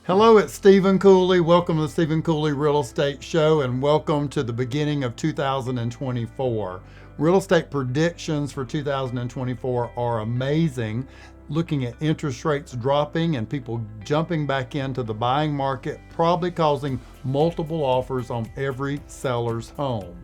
Hello, it's Stephen Cooley. Welcome to the Stephen Cooley Real Estate Show, and welcome to the beginning of 2024. Real estate predictions for 2024 are amazing. Looking at interest rates dropping and people jumping back into the buying market, probably causing multiple offers on every seller's home.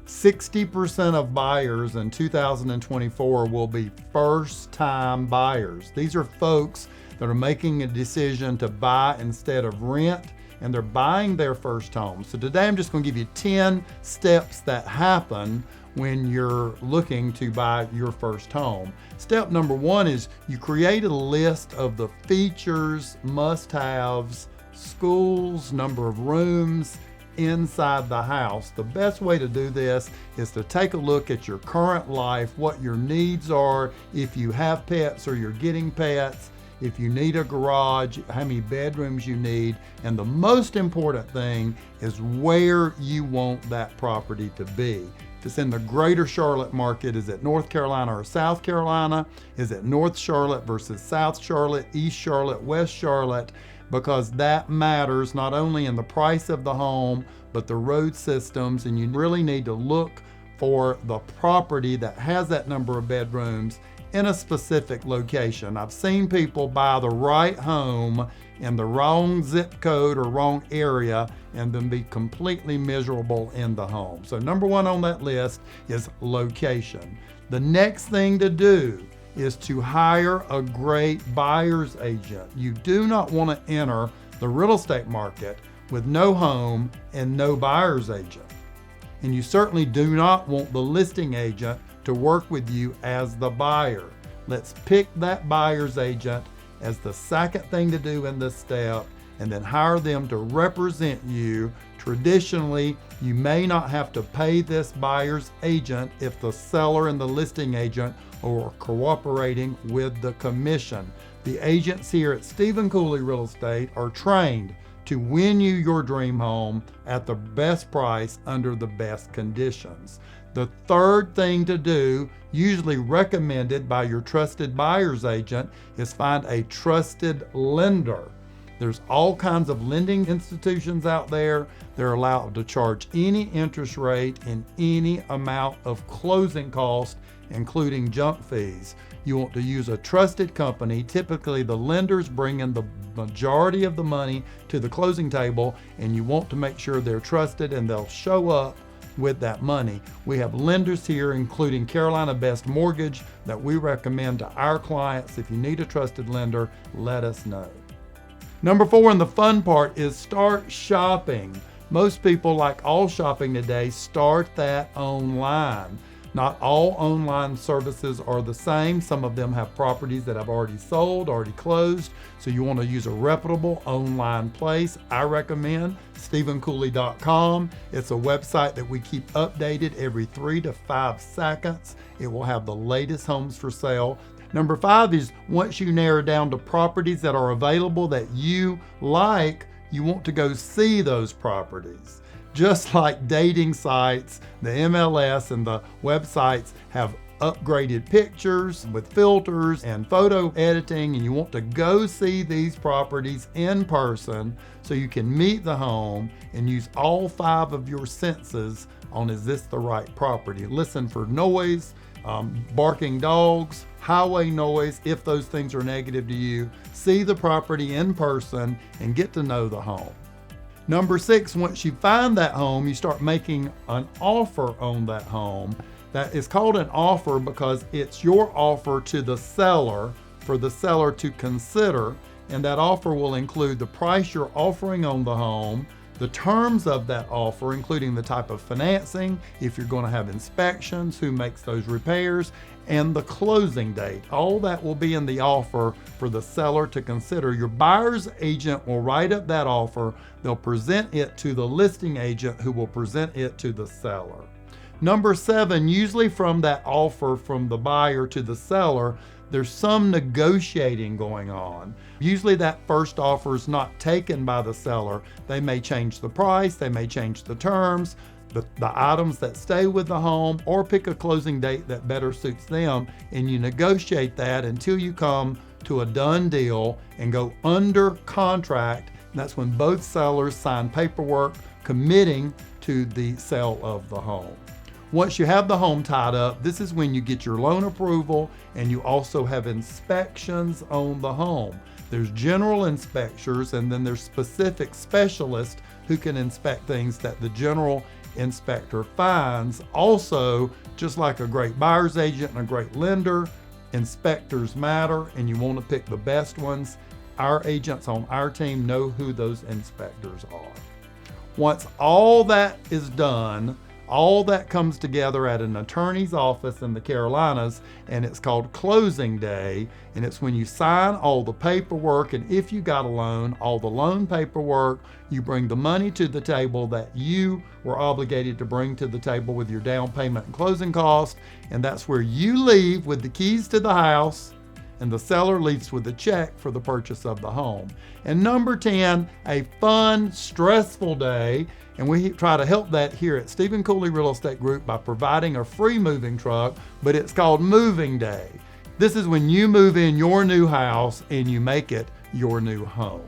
60% of buyers in 2024 will be first-time buyers. These are folks that are making a decision to buy instead of rent, and they're buying their first home. So today I'm just going to give you 10 steps that happen when you're looking to buy your first home. Step number one is you create a list of the features, must-haves, schools, number of rooms inside the house. The best way to do this is to take a look at your current life, what your needs are, if you have pets or you're getting pets, if you need a garage, how many bedrooms you need, and the most important thing is where you want that property to be. If it's in the greater Charlotte market, is it North Carolina or South Carolina? Is it North Charlotte versus South Charlotte, East Charlotte, West Charlotte? Because that matters not only in the price of the home, but the road systems, and you really need to look for the property that has that number of bedrooms in a specific location. I've seen people buy the right home in the wrong zip code or wrong area and then be completely miserable in the home. So number one on that list is location. The next thing to do is to hire a great buyer's agent. You do not want to enter the real estate market with no home and no buyer's agent. And you certainly do not want the listing agent to work with you as the buyer. Let's pick that buyer's agent as the second thing to do in this step, and then hire them to represent you. Traditionally, you may not have to pay this buyer's agent if the seller and the listing agent are cooperating with the commission. The agents here at Stephen Cooley Real Estate are trained to win you your dream home at the best price under the best conditions. The third thing to do, usually recommended by your trusted buyer's agent, is find a trusted lender. There's all kinds of lending institutions out there. They're allowed to charge any interest rate and any amount of closing costs, including junk fees. You want to use a trusted company. Typically, the lenders bring in the majority of the money to the closing table, and you want to make sure they're trusted and they'll show up with that money. We have lenders here, including Carolina Best Mortgage, that we recommend to our clients. If you need a trusted lender, let us know. Number four, and the fun part, is start shopping. Most people, like all shopping today, start that online. Not all online services are the same. Some of them have properties that have already sold, already closed. So you want to use a reputable online place. I recommend StephenCooley.com. It's a website that we keep updated every 3 to 5 seconds. It will have the latest homes for sale. Number five is, once you narrow down to properties that are available that you like, you want to go see those properties. Just like dating sites, the MLS and the websites have upgraded pictures with filters and photo editing, and you want to go see these properties in person so you can meet the home and use all 5 of your senses on, is this the right property? Listen for noise, barking dogs, highway noise, if those things are negative to you. See the property in person and get to know the home. Number 6, once you find that home, you start making an offer on that home. That is called an offer because it's your offer to the seller for the seller to consider, and that offer will include the price you're offering on the home, the terms of that offer, including the type of financing, if you're going to have inspections, who makes those repairs, and the closing date. All that will be in the offer for the seller to consider. Your buyer's agent will write up that offer. They'll present it to the listing agent, who will present it to the seller. Number 7, usually from that offer from the buyer to the seller, there's some negotiating going on. Usually that first offer is not taken by the seller. They may change the price, they may change the terms, the items that stay with the home, or pick a closing date that better suits them, and you negotiate that until you come to a done deal and go under contract That's when both sellers sign paperwork committing to the sale of the home. Once you have the home tied up, this is when you get your loan approval, and you also have inspections on the home. There's general inspectors, and then there's specific specialists who can inspect things that the general inspector finds. Also, just like a great buyer's agent and a great lender, inspectors matter, and you want to pick the best ones. Our agents on our team know who those inspectors are. Once all that is done, all that comes together at an attorney's office in the Carolinas, and it's called closing day. And it's when you sign all the paperwork, and if you got a loan, all the loan paperwork, you bring the money to the table that you were obligated to bring to the table with your down payment and closing costs. And that's where you leave with the keys to the house, and the seller leaves with a check for the purchase of the home. And number 10, a fun, stressful day. And we try to help that here at Stephen Cooley Real Estate Group by providing a free moving truck, but it's called moving day. This is when you move in your new house and you make it your new home.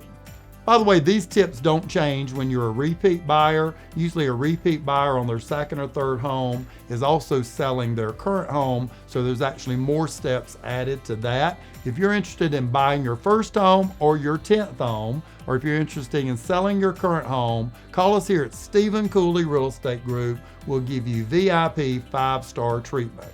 By the way, these tips don't change when you're a repeat buyer. Usually a repeat buyer on their second or third home is also selling their current home, so there's actually more steps added to that. If you're interested in buying your first home or your 10th home, or if you're interested in selling your current home, call us here at Stephen Cooley Real Estate Group. We'll give you VIP 5-star treatment.